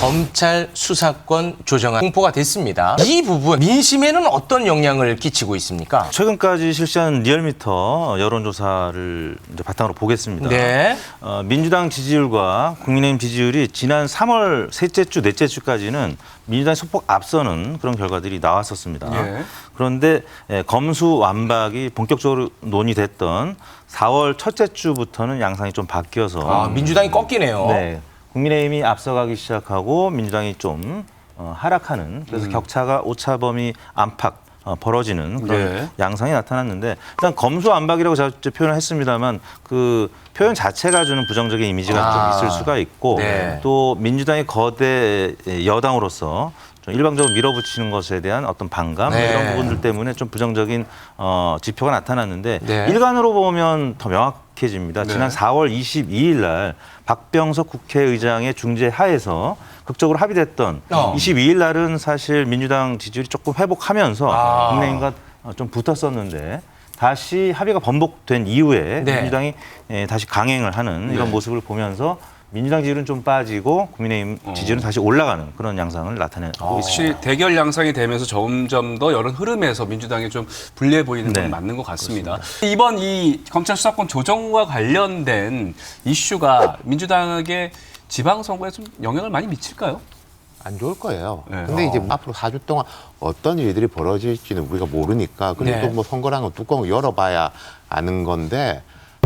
검찰 수사권 조정안 공포가 됐습니다. 이 부분 민심에는 어떤 영향을 끼치고 있습니까? 최근까지 실시한 리얼미터 여론조사를 이제 바탕으로 보겠습니다. 네. 민주당 지지율과 국민의힘 지지율이 지난 3월 셋째 주, 넷째 주까지는 민주당이 소폭 앞서는 그런 결과들이 나왔었습니다. 예. 그런데 검수완박이 본격적으로 논의됐던 4월 첫째 주부터는 양상이 좀 바뀌어서 민주당이 꺾이네요. 네, 국민의힘이 앞서가기 시작하고 민주당이 좀 하락하는 그래서 격차가 오차범위 안팎 벌어지는 그런 네. 양상이 나타났는데 일단 검수완박이라고 제가 표현을 했습니다만 그 표현 자체가 주는 부정적인 이미지가 좀 있을 수가 있고 네. 또 민주당이 거대 여당으로서 좀 일방적으로 밀어붙이는 것에 대한 어떤 반감 네. 이런 부분들 때문에 좀 부정적인 지표가 나타났는데 네. 일간으로 보면 더 명확해집니다. 네. 지난 4월 22일 날 박병석 국회의장의 중재 하에서 극적으로 합의됐던 22일 날은 사실 민주당 지지율이 조금 회복하면서 국민의힘과 좀 붙었었는데 다시 합의가 번복된 이후에 네. 민주당이 다시 강행을 하는 이런 모습을 보면서 민주당 지지율은 좀 빠지고 국민의힘 지지율은 다시 올라가는 그런 양상을 나타내고 있습니다. 확실히 대결 양상이 되면서 점점 더 여론 흐름에서 민주당이 좀 불리해 보이는 건 네. 맞는 것 같습니다. 이번 이 검찰 수사권 조정과 관련된 이슈가 민주당에게 지방선거에 좀 영향을 많이 미칠까요? 안 좋을 거예요. 네. 근데 이제 앞으로 4주 동안 어떤 일들이 벌어질지는 우리가 모르니까 그리고 네. 또 뭐 선거라는 건 뚜껑을 열어봐야 아는 건데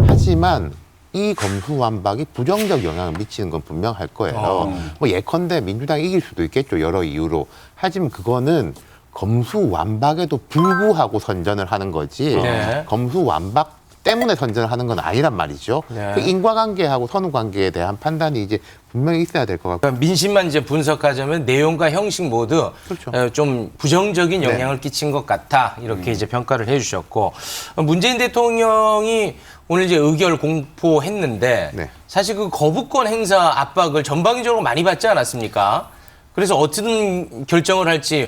하지만 이 검수완박이 부정적 영향을 미치는 건 분명할 거예요. 뭐 예컨대 민주당이 이길 수도 있겠죠. 여러 이유로. 하지만 그거는 검수완박에도 불구하고 선전을 하는 거지 네. 검수완박 때문에 선전을 하는 건 아니란 말이죠. 네. 그 인과관계하고 선후관계에 대한 판단이 이제 분명히 있어야 될 것 같고. 그러니까 민심만 이제 분석하자면 내용과 형식 모두 그렇죠. 좀 부정적인 영향을 끼친 것 같아 이렇게 이제 평가를 해주셨고 문재인 대통령이 오늘 이제 의결 공포했는데 네. 사실 그 거부권 행사 압박을 전방위적으로 많이 받지 않았습니까? 그래서 어떤 결정을 할지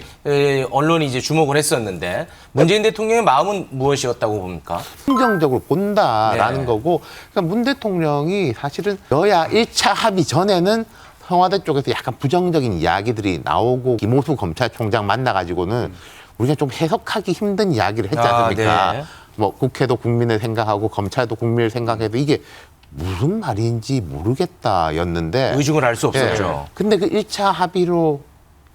언론이 이제 주목을 했었는데 문재인 대통령의 마음은 무엇이었다고 봅니까? 긍정적으로 본다라는 네. 거고 그러니까 문 대통령이 사실은 여야 1차 합의 전에는 청와대 쪽에서 약간 부정적인 이야기들이 나오고 김호수 검찰총장 만나가지고는 우리가 좀 해석하기 힘든 이야기를 했지 않습니까? 네. 뭐 국회도 국민을 생각하고 검찰도 국민을 생각해도 이게 무슨 말인지 모르겠다였는데 의중을 알 수 없었죠. 근데 그 1차 합의로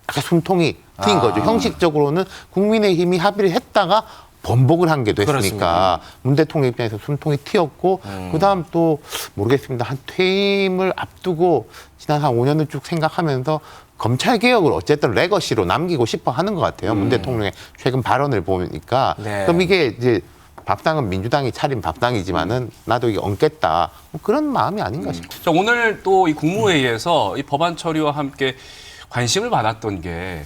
약간 숨통이 트인 거죠. 형식적으로는 국민의힘이 합의를 했다가 번복을 한 게 됐으니까 그렇습니다. 문 대통령 입장에서 숨통이 튀었고 그다음 또 모르겠습니다. 한 퇴임을 앞두고 지난 한 5년을 쭉 생각하면서 검찰 개혁을 어쨌든 레거시로 남기고 싶어 하는 것 같아요. 문 대통령의 최근 발언을 보니까 네. 그럼 이게 이제 밥상은 민주당이 차린 밥상이지만은 나도 이게 얹겠다 뭐 그런 마음이 아닌가 싶어요. 자, 오늘 또 이 국무회의에서 이 법안 처리와 함께 관심을 받았던 게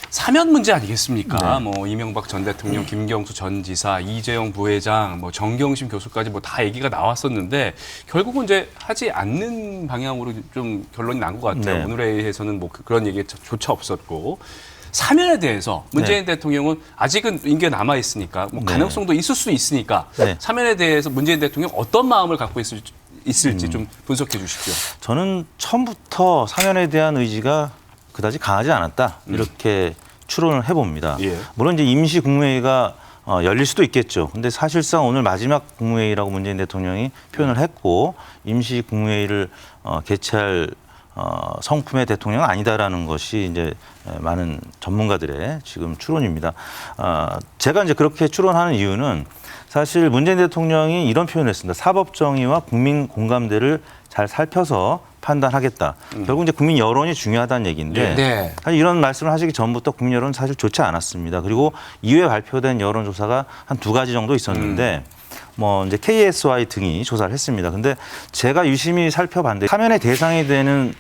사면 문제 아니겠습니까? 뭐 이명박 전 대통령, 김경수 전 지사, 이재용 부회장, 뭐 정경심 교수까지 뭐 다 얘기가 나왔었는데 결국은 이제 하지 않는 방향으로 좀 결론이 난 것 같아요. 네. 오늘 회의에서는 뭐 그런 얘기조차 없었고. 사면에 대해서 문재인 대통령은 아직은 임기가 남아 있으니까 뭐 가능성도 있을 수 있으니까 네. 사면에 대해서 문재인 대통령 어떤 마음을 갖고 있을지 좀 분석해 주십시오. 저는 처음부터 사면에 대한 의지가 그다지 강하지 않았다 이렇게 추론을 해봅니다. 예. 물론 이제 임시 국무회의가 열릴 수도 있겠죠. 근데 사실상 오늘 마지막 국무회의라고 문재인 대통령이 표현을 했고 임시 국무회의를 개최할 성품의 대통령은 아니다라는 것이 이제 많은 전문가들의 지금 추론입니다. 제가 이제 그렇게 추론하는 이유는 사실 문재인 대통령이 이런 표현을 했습니다. 사법 정의와 국민 공감대를 잘 살펴서 판단하겠다. 결국 이제 국민 여론이 중요하다는 얘기인데 네. 사실 이런 말씀을 하시기 전부터 국민 여론은 사실 좋지 않았습니다. 그리고 이후에 발표된 여론조사가 한 2가지 정도 있었는데 뭐 이제 KSY 등이 조사를 했습니다. 근데 제가 유심히 살펴봤는데 사면의 대상이 되는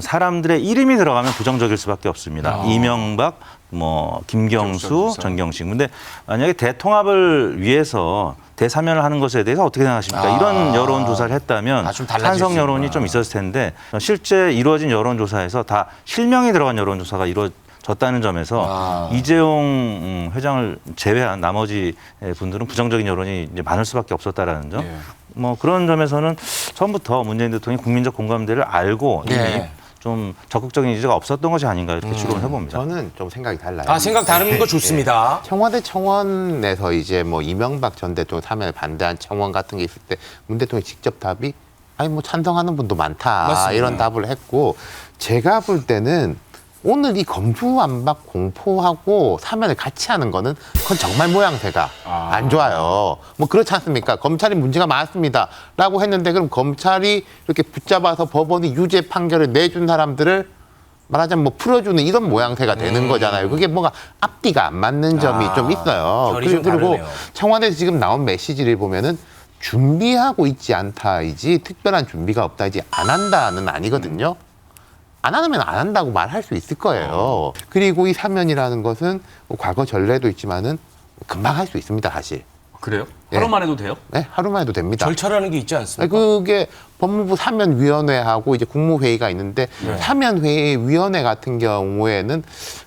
사람들의 이름이 들어가면 부정적일 수밖에 없습니다. 이명박, 뭐 김경수, 전경식. 근데 만약에 대통합을 위해서 대사면을 하는 것에 대해서 어떻게 생각하십니까? 이런 여론조사를 했다면 좀 달라질 찬성 수 여론이 있구나. 좀 있었을 텐데 실제 이루어진 여론조사에서 다 실명이 들어간 여론조사가 이루어졌다는 점에서 이재용 회장을 제외한 나머지 분들은 부정적인 여론이 이제 많을 수밖에 없었다라는 점. 예. 뭐 그런 점에서는 처음부터 문재인 대통령이 국민적 공감대를 알고 이미 네. 좀 적극적인 의지가 없었던 것이 아닌가 이렇게 추론을 해봅니다. 저는 좀 생각이 달라요. 아, 생각 다른 거 좋습니다. 청와대 청원에서 이제 뭐 이명박 전 대통령 사면을 반대한 청원 같은 게 있을 때 문 대통령이 직접 답이 아니 뭐 찬성하는 분도 많다 맞습니다. 이런 답을 했고 제가 볼 때는 오늘 이 검수완박 공포하고 사면을 같이 하는 거는 그건 정말 모양새가 안 좋아요. 뭐 그렇지 않습니까? 검찰이 문제가 많습니다라고 했는데 그럼 검찰이 이렇게 붙잡아서 법원이 유죄 판결을 내준 사람들을 말하자면 뭐 풀어주는 이런 모양새가 되는 거잖아요. 그게 뭐가 앞뒤가 안 맞는 점이 좀 있어요. 결이 좀 그리고 다르네요. 청와대에서 지금 나온 메시지를 보면은 준비하고 있지 않다이지 특별한 준비가 없다이지 안 한다는 아니거든요. 안 하면 안 한다고 말할 수 있을 거예요. 그리고 이 사면이라는 것은 뭐 과거 전례도 있지만은 금방 할 수 있습니다, 사실. 그래요? 예. 하루만 해도 돼요? 네, 하루만 해도 됩니다. 절차라는 게 있지 않습니까? 그게 법무부 사면위원회하고 이제 국무회의가 있는데 사면회의위원회 같은 경우에는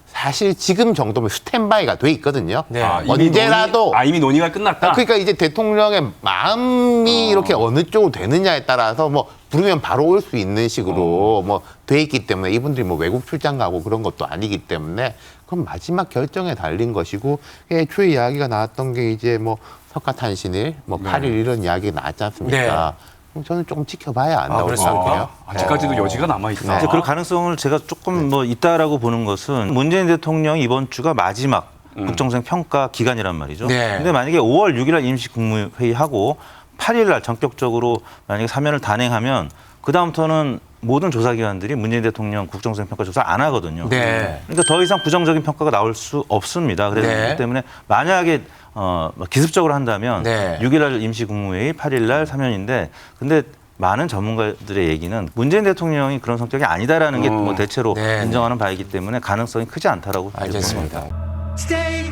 사실 지금 정도면 스탠바이가 돼 있거든요. 네. 이미 언제라도 이미 논의가 끝났다. 그러니까 이제 대통령의 마음이 이렇게 어느 쪽으로 되느냐에 따라서 뭐 부르면 바로 올 수 있는 식으로 뭐 돼 있기 때문에 이분들이 뭐 외국 출장 가고 그런 것도 아니기 때문에 그건 마지막 결정에 달린 것이고 애초에 이야기가 나왔던 게 이제 뭐 석가탄신일, 뭐 8일 이런 이야기가 나왔지 않습니까? 그럼 저는 조금 지켜봐야 안다고 그렇습니까? 생각해요. 아직까지도 여지가 남아 있다. 이제 그럴 가능성을 제가 조금 뭐 있다라고 보는 것은 문재인 대통령이 이번 주가 마지막 국정수행 평가 기간이란 말이죠. 네. 근데 만약에 5월 6일 날 임시 국무회의하고 8일 날 전격적으로 만약에 사면을 단행하면 그다음부터는 모든 조사기관들이 문재인 대통령 국정수행 평가 조사 안 하거든요. 네. 그러니까 더 이상 부정적인 평가가 나올 수 없습니다. 그래서 네. 그렇기 때문에 만약에 기습적으로 한다면 네. 6일 날 임시 국무회의, 8일 날 사면인데 근데 많은 전문가들의 얘기는 문재인 대통령이 그런 성격이 아니다라는 게 뭐 대체로 네, 네. 인정하는 바이기 때문에 가능성이 크지 않다라고 알겠습니다. 봅니다. Stay